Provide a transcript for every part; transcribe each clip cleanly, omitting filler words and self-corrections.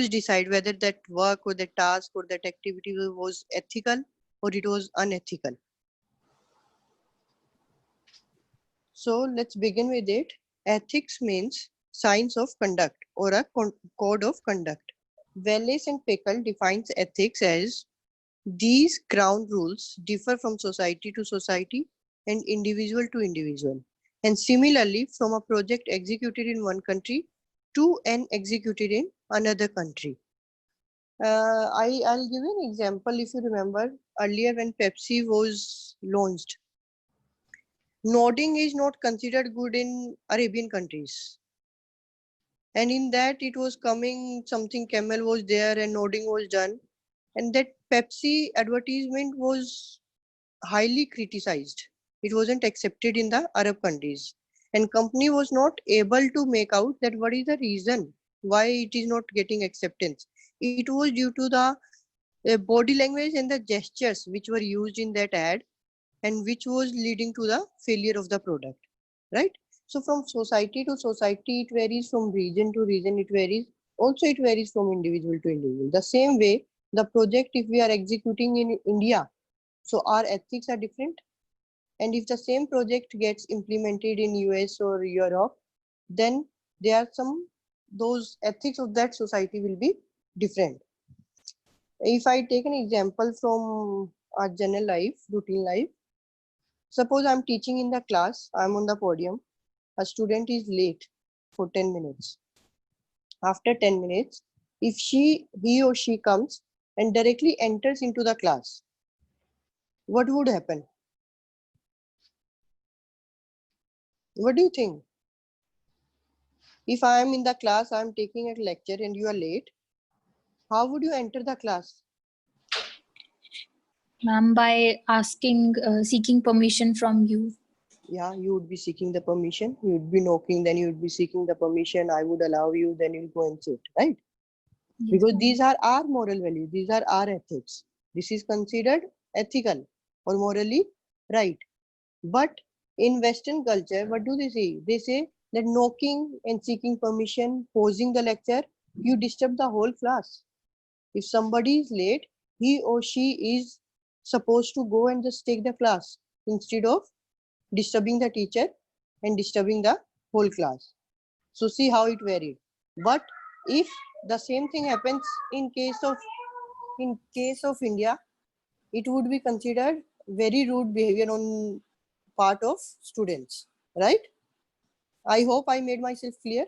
decide whether that work or that task or that activity was ethical or it was unethical. So let's begin with it. Ethics means science of conduct or a code of conduct. Wallace and Pickel defines ethics as these ground rules differ from society to society and individual to individual, and similarly from a project executed in one country to an executed in another country. I'll give you an example. If you remember earlier when Pepsi was launched, nodding is not considered good in Arabian countries. And in that it was coming something, camel was there and nodding was done. And that Pepsi advertisement was highly criticized. It wasn't accepted in the Arab countries. And company was not able to make out that what is the reason why it is not getting acceptance. It was due to the body language and the gestures which were used in that ad, and which was leading to the failure of the product, right? So from society to society it varies, from region to region it varies, also it varies from individual to individual. The same way, the project if we are executing in India, so our ethics are different, and if the same project gets implemented in US or Europe, then there are some, those ethics of that society will be different. If I take an example from our general life, routine life, suppose I'm teaching in the class, I'm on the podium, a student is late for 10 minutes. After 10 minutes, if he or she comes and directly enters into the class, what would happen? What do you think? If I am in the class, I am taking a lecture and you are late, how would you enter the class? Ma'am, by asking, seeking permission from you. Yeah, you would be seeking the permission, you would be knocking, then you would be seeking the permission, I would allow you, then you'll go and sit, right? Yes, Because ma'am. these are our moral values, these are our ethics. This is considered ethical or morally right. But in Western culture, what do they say? They say that knocking and seeking permission, pausing the lecture, you disturb the whole class. If somebody is late, he or she is supposed to go and just take the class instead of disturbing the teacher and disturbing the whole class. So see how it varied. But if the same thing happens in case of India, it would be considered very rude behavior on part of students, right? I hope I made myself clear.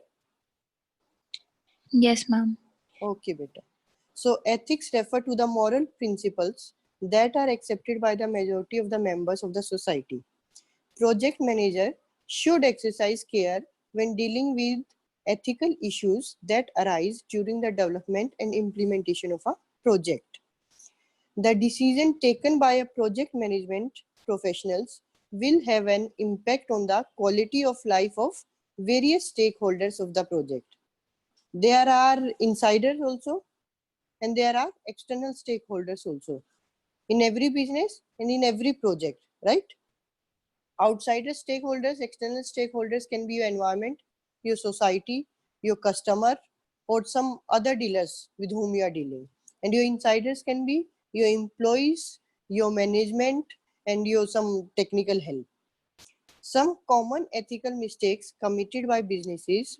Yes, ma'am. Okay, beta. So ethics refer to the moral principles that are accepted by the majority of the members of the society. Project manager should exercise care when dealing with ethical issues that arise during the development and implementation of a project. The decision taken by a project management professionals will have an impact on the quality of life of various stakeholders of the project. There are insiders also, and there are external stakeholders also in every business and in every project, right? Outsider stakeholders, external stakeholders can be your environment, your society, your customer, or some other dealers with whom you are dealing. And your insiders can be your employees, your management, and your some technical help. Some common ethical mistakes committed by businesses.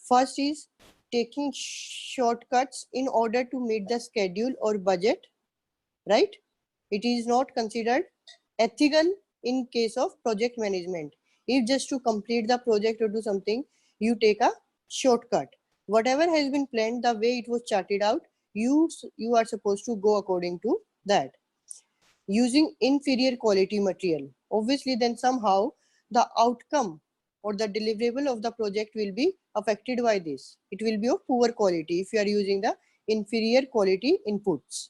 First is taking shortcuts in order to meet the schedule or budget, right? It is not considered ethical in case of project management. If just to complete the project or do something, you take a shortcut. Whatever has been planned, the way it was charted out, you are supposed to go according to that. Using inferior quality material, obviously then somehow the outcome or the deliverable of the project will be affected by this. It will be of poor quality if you are using the inferior quality inputs.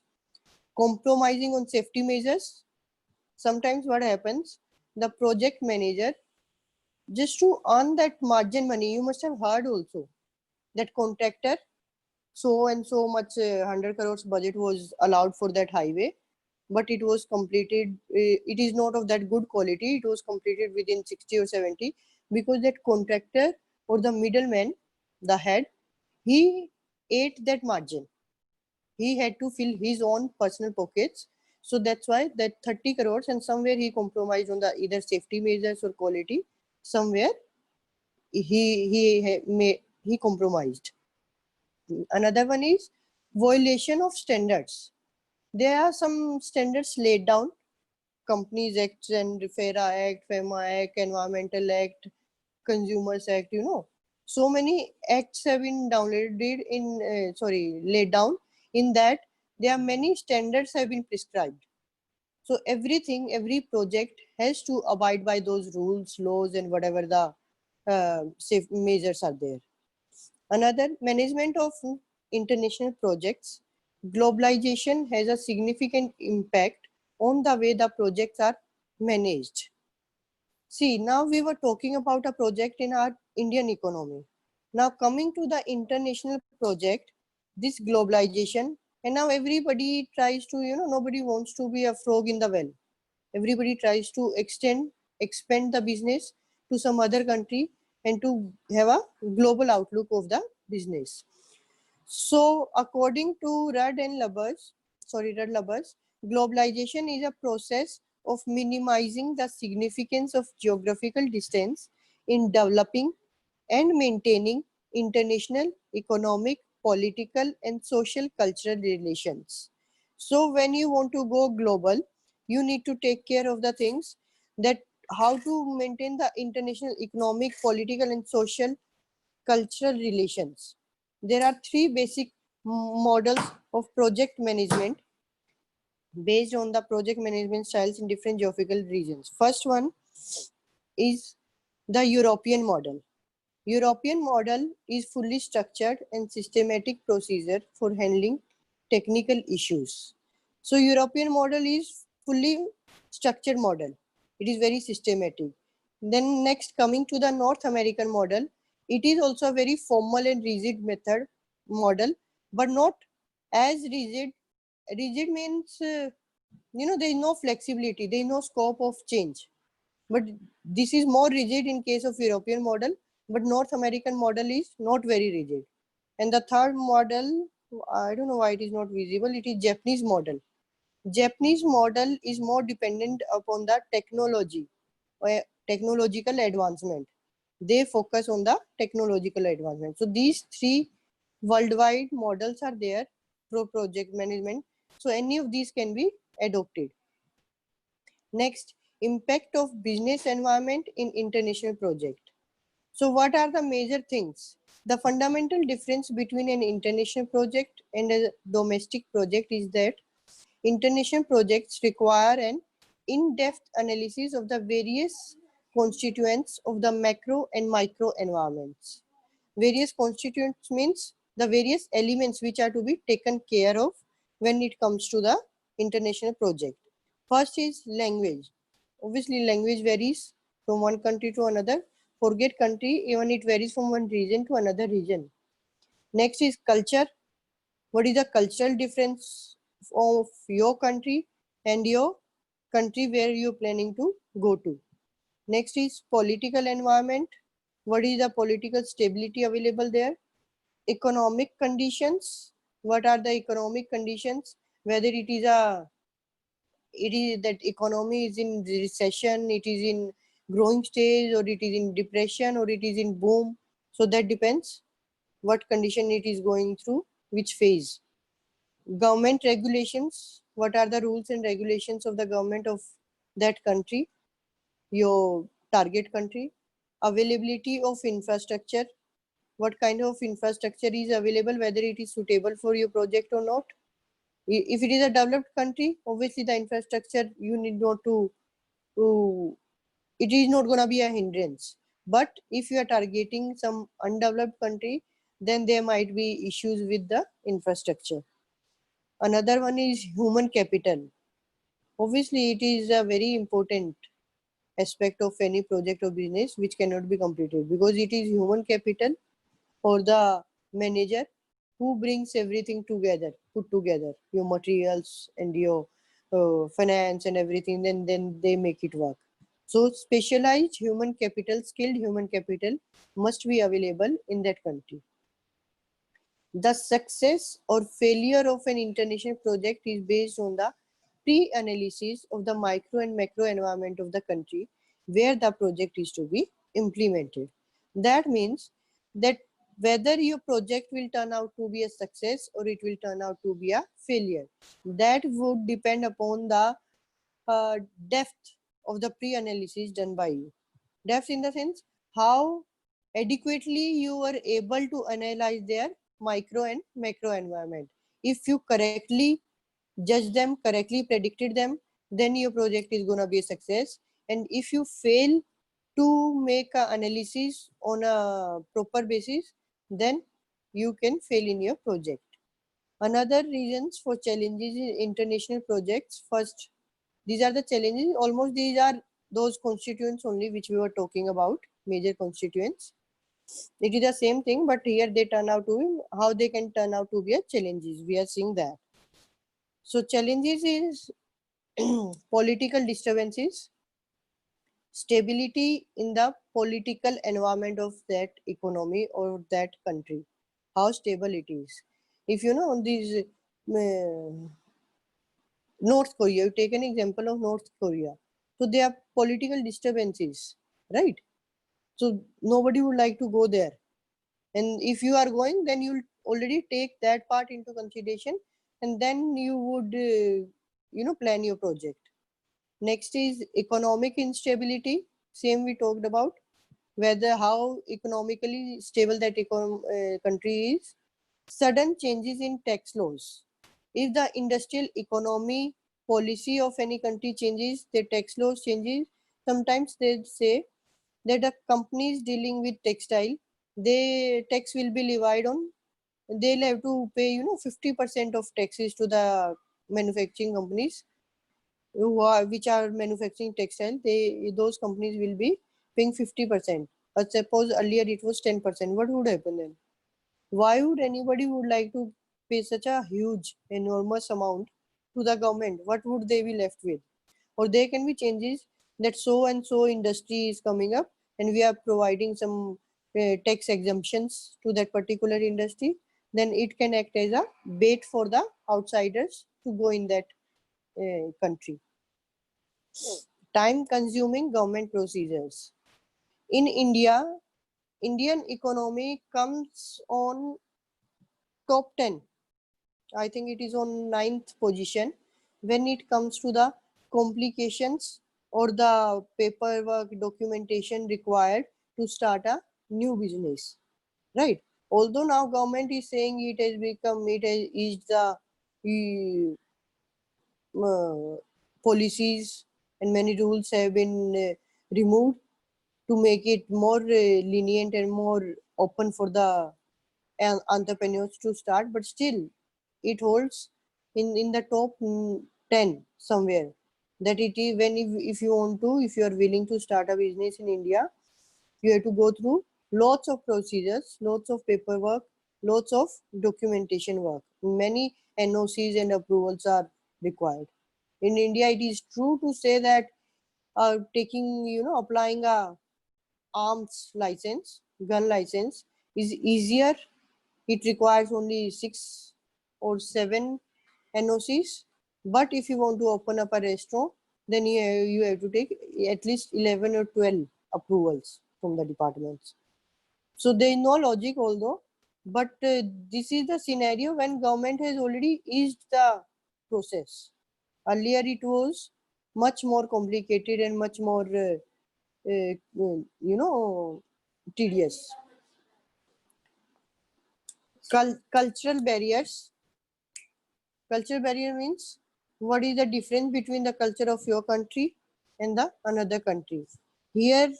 Compromising on safety measures. Sometimes what happens, the project manager, just to earn that margin money, you must have heard also that contractor so and so much 100 crores budget was allowed for that highway, but it was completed, it is not of that good quality, it was completed within 60 or 70, because that contractor or the middleman, the head, he ate that margin. He had to fill his own personal pockets. So that's why that 30 crores, and somewhere he compromised on the either safety measures or quality. Somewhere he compromised. Another one is violation of standards. There are some standards laid down, Companies Act and FERA Act, FEMA Act, Environmental Act, Consumers Act, So many acts have been laid down. In that, there are many standards have been prescribed. So every project has to abide by those rules, laws, and whatever the safe measures are there. Another, management of international projects. Globalization has a significant impact on the way the projects are managed. See, now we were talking about a project in our Indian economy. Now coming to the international project, this globalization, and now everybody tries to, nobody wants to be a frog in the well. Everybody tries to expand the business to some other country and to have a global outlook of the business. So according to Rudd Lubbers, globalization is a process of minimizing the significance of geographical distance in developing and maintaining international economic, political, and social cultural relations. So when you want to go global, you need to take care of the things that how to maintain the international economic, political, and social cultural relations. There are three basic models of project management based on the project management styles in different geographical regions. First one is the European model. European model is fully structured and systematic procedure for handling technical issues. So European model is fully structured model. It is very systematic. Then next, coming to the North American model, it is also a very formal and rigid model, but not as rigid. Rigid means, there is no flexibility, there is no scope of change. But this is more rigid in case of European model, but North American model is not very rigid. And the third model, I don't know why it is not visible, it is Japanese model. Japanese model is more dependent upon the technology or technological advancement. They focus on the technological advancement. So these three worldwide models are there for project management. So any of these can be adopted. Next, impact of business environment in international project. So what are the major things? The fundamental difference between an international project and a domestic project is that international projects require an in-depth analysis of the various constituents of the macro and micro environments. Various constituents means the various elements which are to be taken care of when it comes to the international project. First is language. Obviously, language varies from one country to another. Forget country, even it varies from one region to another region. Next is culture. What is the cultural difference of your country and your country where you're planning to go to? Next is political environment. What is the political stability available there? Economic conditions. What are the economic conditions? Whether it is that economy is in recession, it is in growing stage, or it is in depression, or it is in boom. So that depends what condition it is going through, which phase. Government regulations. What are the rules and regulations of the government of that country, your target country? Availability of infrastructure. What kind of infrastructure is available, whether it is suitable for your project or not. If it is a developed country, obviously the infrastructure you need not to it is not going to be a hindrance. But if you are targeting some undeveloped country, then there might be issues with the infrastructure. Another one is human capital. Obviously, it is a very important aspect of any project or business which cannot be completed, because it is human capital or the manager who brings everything together, put together your materials and your finance and everything, then they make it work. So specialized human capital, skilled human capital must be available in that country. The success or failure of an international project is based on the pre-analysis of the micro and macro environment of the country where the project is to be implemented. That means that whether your project will turn out to be a success or it will turn out to be a failure, that would depend upon the depth of the pre-analysis done by you. Depth in the sense how adequately you were able to analyze their micro and macro environment. If you correctly judge them, correctly predicted them, then your project is going to be a success. And if you fail to make an analysis on a proper basis, then you can fail in your project. Another reasons for challenges in international projects. First, these are the challenges. Almost these are those constituents only which we were talking about, major constituents. It is the same thing, but here they turn out to be, how they can turn out to be a challenges. We are seeing that. So challenges is political disturbances, stability in the political environment of that economy or that country, how stable it is. If you know these North Korea, you take an example of North Korea. So there are political disturbances, right? So nobody would like to go there. And if you are going, then you'll already take that part into consideration, and then you would, plan your project. Next is economic instability. Same we talked about, whether how economically stable that country is. Sudden changes in tax laws. If the industrial economy policy of any country changes, the tax laws changes. Sometimes they say that the companies dealing with textile, they tax will be levied on. They'll have to pay 50% of taxes to the manufacturing companies which are manufacturing textile. Those companies will be paying 50%. But suppose earlier it was 10%. What would happen then? Why would anybody would like to pay such a huge, enormous amount to the government? What would they be left with? Or there can be changes that so and so industry is coming up and we are providing some tax exemptions to that particular industry. Then it can act as a bait for the outsiders to go in that country. Time consuming government procedures. In India, Indian economy comes on top 10. I think it is on 9th position when it comes to the complications or the paperwork documentation required to start a new business, right? Although now government is saying it has eased the policies and many rules have been removed to make it more lenient and more open for the entrepreneurs to start, but still it holds in the top 10 somewhere, that it is when if you want to, if you are willing to start a business in India, you have to go through lots of procedures, lots of paperwork, lots of documentation work. Many NOCs and approvals are required. In India, it is true to say that applying a arms license, gun license is easier. It requires only 6 or 7 NOCs. But if you want to open up a restaurant, then you have to take at least 11 or 12 approvals from the departments. So there is no logic although, but this is the scenario when government has already eased the process. Earlier it was much more complicated and much more tedious. Cultural barriers. Cultural barrier means what is the difference between the culture of your country and the another country. Here,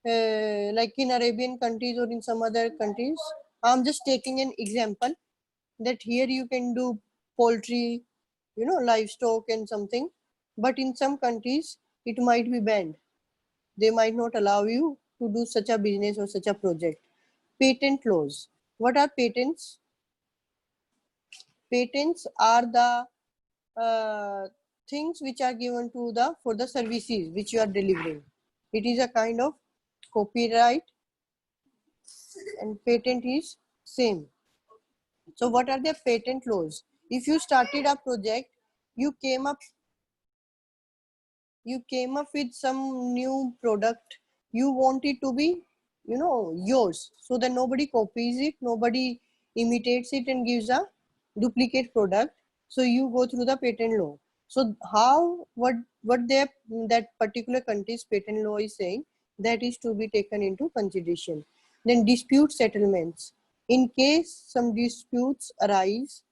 like in Arabian countries or in some other countries, I'm just taking an example that here you can do poultry, livestock and something, but in some countries it might be banned. They might not allow you to do such a business or such a project. Patent laws. What are patents? Patents are the things which are given to for the services which you are delivering. It is a kind of copyright, and patent is same. So what are the patent laws? If you started a project, you came up with some new product, you want it to be, yours, so that nobody copies it, nobody imitates it and gives a duplicate product. So you go through the patent law. So what that particular country's patent law is saying, that is to be taken into consideration. Then dispute settlements. In case some disputes arise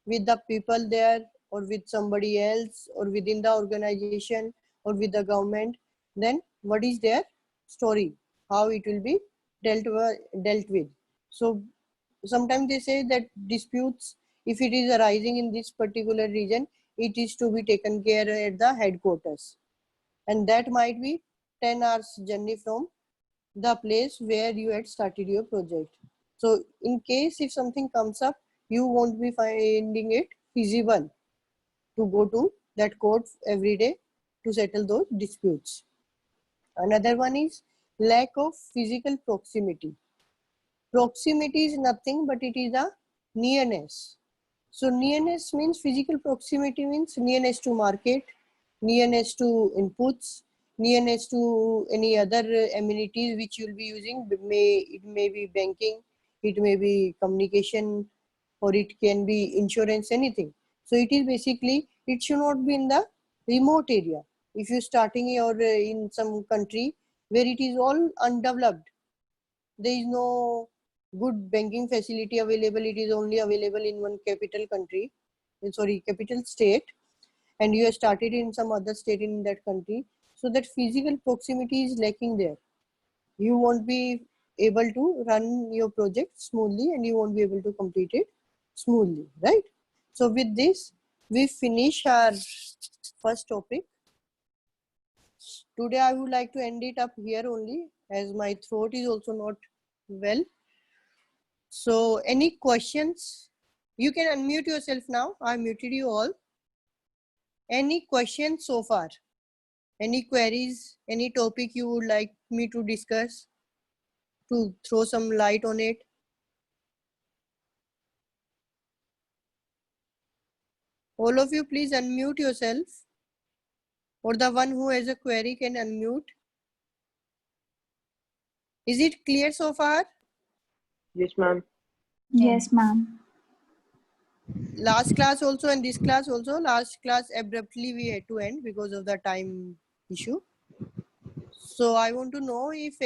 with the people there, or with somebody else, or within the organization, or with the government, then what is their story, how it will be dealt with. So sometimes they say that disputes, if it is arising in this particular region, it is to be taken care at the headquarters, and that might be 10 hours journey from the place where you had started your project. So in case if something comes up, you won't be finding it feasible to go to that court every day to settle those disputes. Another one is lack of physical proximity. Proximity is nothing but it is a nearness. So nearness means, physical proximity means nearness to market, nearness to inputs, nearness to any other amenities which you'll be using. It may be banking, it may be communication, or it can be insurance, anything. So it is basically, it should not be in the remote area. If you're starting in some country where it is all undeveloped, there is no good banking facility available, it is only available in one capital state, and you have started in some other state in that country, so that physical proximity is lacking there. You won't be able to run your project smoothly, and you won't be able to complete it smoothly, right? So with this, we finish our first topic. Today I would like to end it up here only, as my throat is also not well. So any questions? You can unmute yourself now. I muted you all. Any questions so far? Any queries? Any topic you would like me to discuss, to throw some light on it? All of you, please unmute yourself. Or the one who has a query can unmute. Is it clear so far? Yes, ma'am. Yes, ma'am. Last class also and this class also. Last class abruptly we had to end because of the time issue. So I want to know if